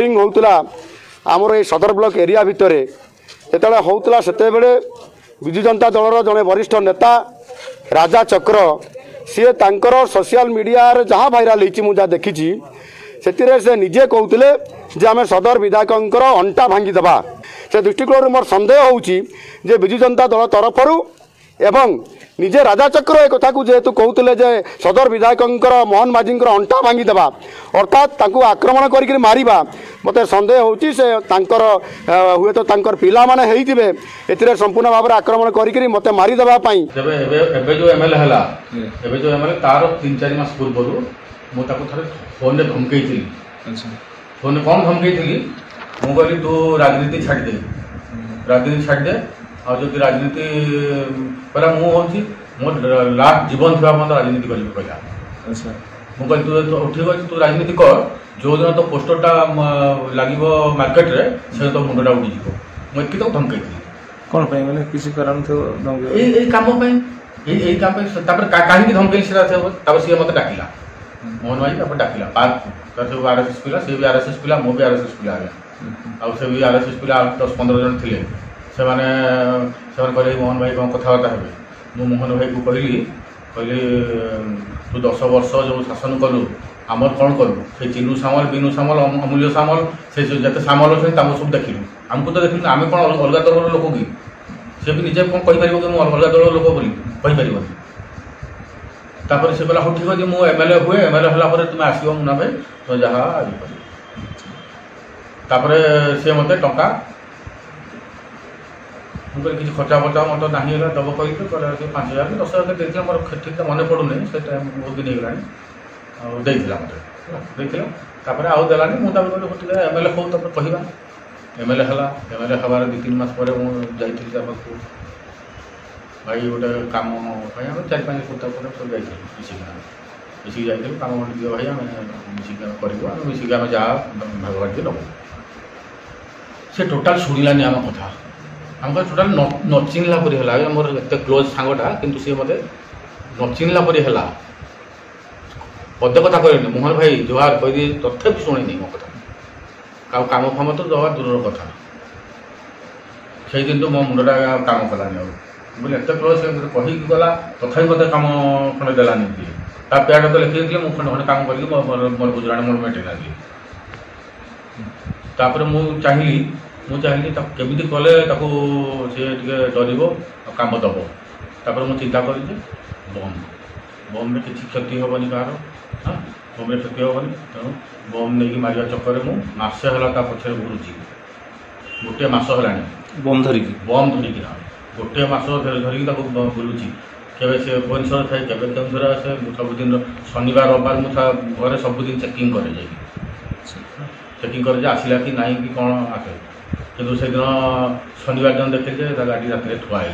suiting होउतला आमर ए सदर block area भितर जेतबे होउतला सेतेबेले विजु जनता दलर जड़े वरिष्ठ नेता राजा चक्र सी तांकर सोशल मीडिया जहाँ भाइराल होती मुझे देखी से निजे कहते जे आम सदर विधायक अंटा भांगीदे से दृष्टिकोण मोर सन्देह होउची जे विजु जनता दल तरफर एवं निजे राजा चक्र एक कथा को जेहेतु कहते जे सदर विधायक मोहन माझी अंटा भांगीदे अर्थात आक्रमण कर मारिबा मत सन्देह होउची से हुए तो तांकर पिला माने हेइथिबे एतिरे संपूर्ण भाव में आक्रमण कर मत मारिदेबा पई जो एमएलए हला जो एमएलए तार 3-4 मास पूर्व मु ताको थरे फोन रे धमकेइथिली फोन कौन धमकेइथिली मु कहली तू राजनीति छाड़ दे और जो राजनीति पहला मु होची मोर लास्ट जीवन थिबा मन राजनीति करिबे कहला मु कहली तू ठीक अछि तू राजनीति कर जो दिन तो पोस्टरटा लागिबो मार्केट रे से तो मुंडा उडी जिवो मु एति तो धमकेइथिली कोन पे माने किसी कारण थो ए काम पे ए काम पे तापर काहे की धमकेइली सेरा थे तापर से मते डाकिला मोहन भाई तापर डाकिला पार्क तो आरएसएस पिला से भी आरएसएस पिला मो भी आरएसएस पिला आ से भी आरएसएस पिला 10-15 जन थिले से माने कहले मोहन भाई कौन कथबार्ता हे मु मोहन भाई को कहली तू 10 वर्ष जो शासन कलु आमर कौन कलु से चिन्नू सामल बिनु सामल अमूल्य सामल से जते सामल अच्छे सब देखिलु आमको तो देखिलु आम कौन अलग दल लोक कि से भी निजे कौन कहीपर कि मुझे अलग दल लोक बोली कहीपर तापर से कहला हो ठीक अच्छे मुझे एमएलए हुए एमएलए होला तुम्हें आसो मुना भाई तो जहाँ तापर सी मत टंका मुझे किसी खर्चा फर्चा मतलब ना दब कही 5,000 कि 10,000 देता मोर ठीक मन पड़ूनी से टाइम बहुत दिन होगा देता मत देता आउ देलानी मुझे गोटे एमएलए हो तब कहवा एमएलए एमएलए हबार 2-3 मास पर मुझे भाई गोटे कम 4-5 सप्ताह पर सब मिसिक जाइए कम दियो भाई आम मिसिक करूँ मिसिक आम जहाँ भाग भाग नब से टोटाल शुणिलानी आम कथा आम टोटाल न चिन्हला परी है मोर एत क्लोज सांगटा किंतु सी मत न चिन्हला परी है पदे कथा कहनी मोहन भाई जोहार कही तथापि शुणी मो कथा काम फाम तो दवा दूर कथा से दिन तो मो मुंडा काम कलानी बोले एत क्लोज कहीकि गला तथापि मत काम खंडे देलानी ता प्याड तो लिखी मुझे खंडे खंडे काम करके मोर गुजराण मोर मेटेला तापर मु चाहिए केमी कले सी डर काम दब तापर मुझे चिंता कर बम में किसी क्षति हेनी कह बम में क्षति हेनी तेणु बम नहीं मार चक्कर में मसे है पछे घुरुची गोटे मस है बम धरिकी गोटे मस धरिकी बुलूची केवे से भुवनेश्वर थाए केवे केन्दुर आसे सबुदिन शनिवार रविवार मुझे घरे सबुदिन चेकिंग करे चेकिंग करे आसला कि नाई कि कौन आसे किंतु से दिन शनिवार दिन देखिए गाड़ी रात थुआई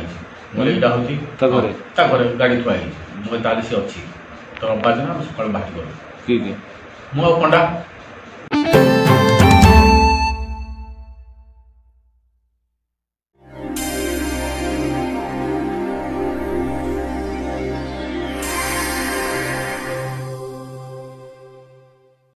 मुझे यहाँ हूँ घरे गाड़ी थुआई मुझे ताली सी अच्छी तो रविवार दिन सकाल बाहर गलु मु पंडा